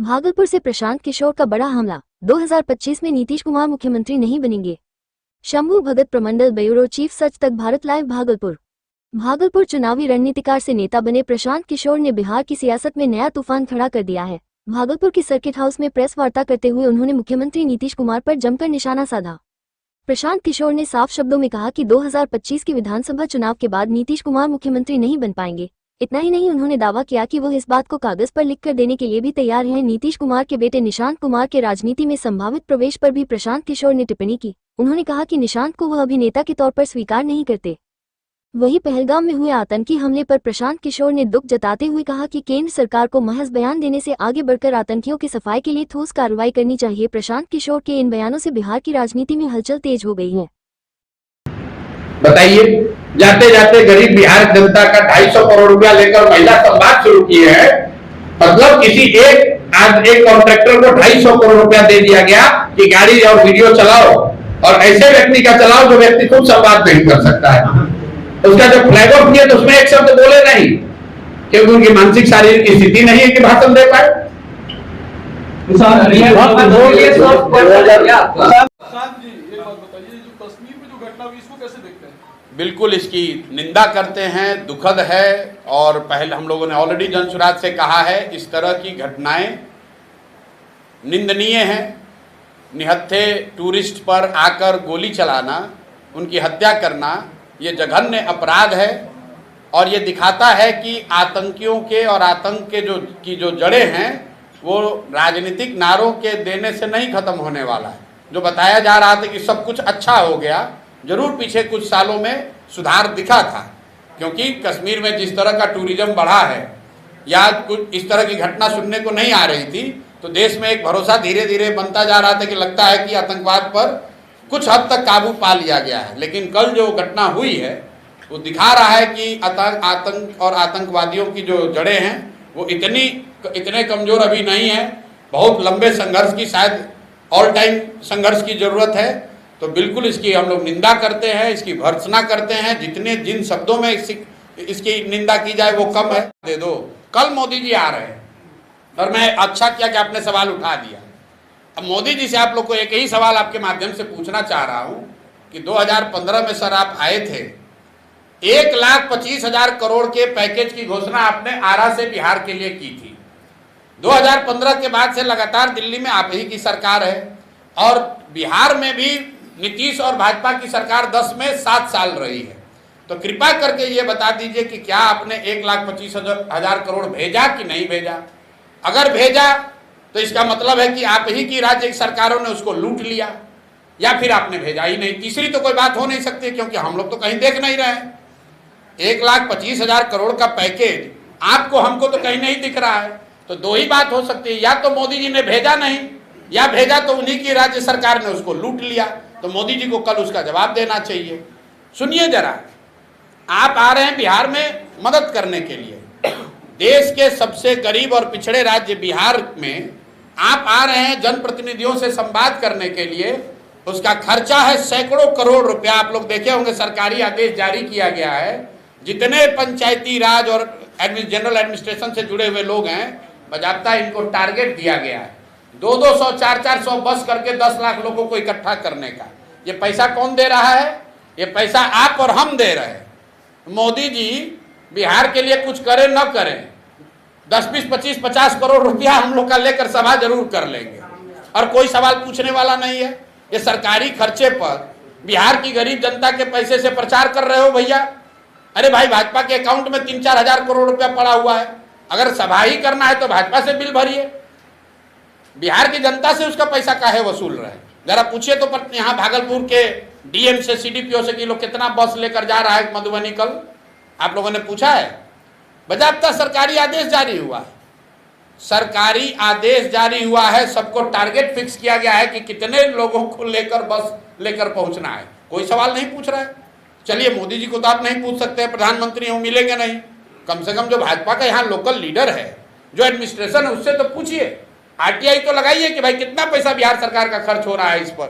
भागलपुर से प्रशांत किशोर का बड़ा हमला। 2025 में नीतीश कुमार मुख्यमंत्री नहीं बनेंगे। शंभू भगत प्रमंडल ब्यूरो चीफ सच तक भारत लाइव भागलपुर चुनावी रणनीतिकार से नेता बने प्रशांत किशोर ने बिहार की सियासत में नया तूफान खड़ा कर दिया है। भागलपुर की सर्किट हाउस में प्रेस वार्ता करते हुए उन्होंने मुख्यमंत्री नीतीश कुमार पर जमकर निशाना साधा। प्रशांत किशोर ने साफ शब्दों में कहा कि 2025 के विधानसभा चुनाव के बाद नीतीश कुमार मुख्यमंत्री नहीं बन पाएंगे। इतना ही नहीं, उन्होंने दावा किया कि वो इस बात को कागज पर लिखकर देने के लिए भी तैयार हैं। नीतीश कुमार के बेटे निशांत कुमार के राजनीति में संभावित प्रवेश पर भी प्रशांत किशोर ने टिप्पणी की। उन्होंने कहा कि निशांत को वह अभिनेता के तौर पर स्वीकार नहीं करते। वहीं पहलगाम में हुए आतंकी हमले पर प्रशांत किशोर ने दुख जताते हुए कहा कि केंद्र सरकार को महज बयान देने से आगे बढ़कर आतंकियों की सफाई के लिए ठोस कार्रवाई करनी चाहिए। प्रशांत किशोर के इन बयानों से बिहार की राजनीति में हलचल तेज हो गई है। बताइए, जाते जाते गरीब बिहार जनता का 250 करोड़ रुपया लेकर महिला संवाद शुरू किए हैं। मतलब किसी एक कॉन्ट्रैक्टर को 250 करोड़ रुपया दे दिया गया कि गाड़ी और वीडियो चलाओ, और ऐसे व्यक्ति का चलाओ जो व्यक्ति खुद संवाद नहीं कर सकता है। उसका जब फ्लैग ऑफ किया तो उसमें एक शब्द बोले नहीं, क्योंकि उनकी मानसिक शारीरिक स्थिति नहीं है कि भाषण दे पाए। बिल्कुल इसकी निंदा करते हैं, दुखद है। और पहले हम लोगों ने ऑलरेडी जनसुराज से कहा है, इस तरह की घटनाएं निंदनीय हैं। निहत्थे टूरिस्ट पर आकर गोली चलाना, उनकी हत्या करना, ये जघन्य अपराध है। और ये दिखाता है कि आतंकियों के और आतंक के जो जड़ें हैं वो राजनीतिक नारों के देने से नहीं खत्म होने वाला है। जो बताया जा रहा था कि सब कुछ अच्छा हो गया, जरूर पीछे कुछ सालों में सुधार दिखा था, क्योंकि कश्मीर में जिस तरह का टूरिज्म बढ़ा है या कुछ इस तरह की घटना सुनने को नहीं आ रही थी, तो देश में एक भरोसा धीरे धीरे बनता जा रहा था कि लगता है कि आतंकवाद पर कुछ हद तक काबू पा लिया गया है। लेकिन कल जो घटना हुई है वो दिखा रहा है कि आतंक और आतंकवादियों की जो जड़ें हैं वो इतने कमज़ोर अभी नहीं है। बहुत लंबे संघर्ष की, शायद ऑल टाइम संघर्ष की ज़रूरत है। तो बिल्कुल इसकी हम लोग निंदा करते हैं, इसकी भर्त्सना करते हैं। जिन शब्दों में इसकी निंदा की जाए वो कम है। दे दो, कल मोदी जी आ रहे हैं, और मैं अच्छा किया कि आपने सवाल उठा दिया। अब मोदी जी से आप लोग को एक ही सवाल आपके माध्यम से पूछना चाह रहा हूं कि 2015 में सर आप आए थे, 1,25,000 करोड़ के पैकेज की घोषणा आपने आरा से बिहार के लिए की थी। 2015 के बाद से लगातार दिल्ली में आप ही की सरकार है, और बिहार में भी नीतीश और भाजपा की सरकार 10 में 7 साल रही है। तो कृपया करके ये बता दीजिए कि क्या आपने 1,25,000 करोड़ भेजा कि नहीं भेजा। अगर भेजा तो इसका मतलब है कि आप ही की राज्य सरकारों ने उसको लूट लिया, या फिर आपने भेजा ही नहीं। तीसरी तो कोई बात हो नहीं सकती, क्योंकि हम लोग तो कहीं देख नहीं रहे हैं। 1,25,000 करोड़ का पैकेज आपको हमको तो कहीं नहीं दिख रहा है। तो दो ही बात हो सकती है, या तो मोदी जी ने भेजा नहीं, या भेजा तो उन्हीं की राज्य सरकार ने उसको लूट लिया। तो मोदी जी को कल उसका जवाब देना चाहिए। सुनिए जरा, आप आ रहे हैं बिहार में मदद करने के लिए। देश के सबसे गरीब और पिछड़े राज्य बिहार में आप आ रहे हैं जनप्रतिनिधियों से संवाद करने के लिए। उसका खर्चा है सैकड़ों करोड़ रुपया। आप लोग देखे होंगे, सरकारी आदेश जारी किया गया है। जितने पंचायती राज और जनरल एडमिनिस्ट्रेशन से जुड़े हुए लोग हैं, बाकायदा इनको टारगेट दिया गया है 200-200, 400-400 बस करके 10 लाख लोगों को इकट्ठा करने का। ये पैसा कौन दे रहा है? ये पैसा आप और हम दे रहे हैं। मोदी जी बिहार के लिए कुछ करें न करें, 10, 20, 25, 50 करोड़ रुपया हम लोग का लेकर सभा जरूर कर लेंगे, और कोई सवाल पूछने वाला नहीं है। ये सरकारी खर्चे पर बिहार की गरीब जनता के पैसे से प्रचार कर रहे हो भैया। अरे भाई, भाजपा के अकाउंट में 3-4 हजार करोड़ रुपया पड़ा हुआ है। अगर सभा ही करना है तो भाजपा से बिल भरिए, बिहार की जनता से उसका पैसा काहे वसूल रहे हैं? जरा पूछिए तो। पर यहाँ भागलपुर के डीएम से, सीडीपीओ से कि लोग कितना बस लेकर जा रहा है मधुबनी कल, आप लोगों ने पूछा है? बाकायदा सरकारी आदेश जारी हुआ है। सरकारी आदेश जारी हुआ है, सबको टारगेट फिक्स किया गया है कि कितने लोगों को लेकर बस लेकर पहुंचना है। कोई सवाल नहीं पूछ रहा है। चलिए, मोदी जी को तो आप नहीं पूछ सकते, प्रधानमंत्री वो मिलेंगे नहीं। कम से कम जो भाजपा का यहाँ लोकल लीडर है, जो एडमिनिस्ट्रेशन है, उससे तो पूछिए। आरटीआई तो लगाइए कि भाई कितना पैसा बिहार सरकार का खर्च हो रहा है इस पर।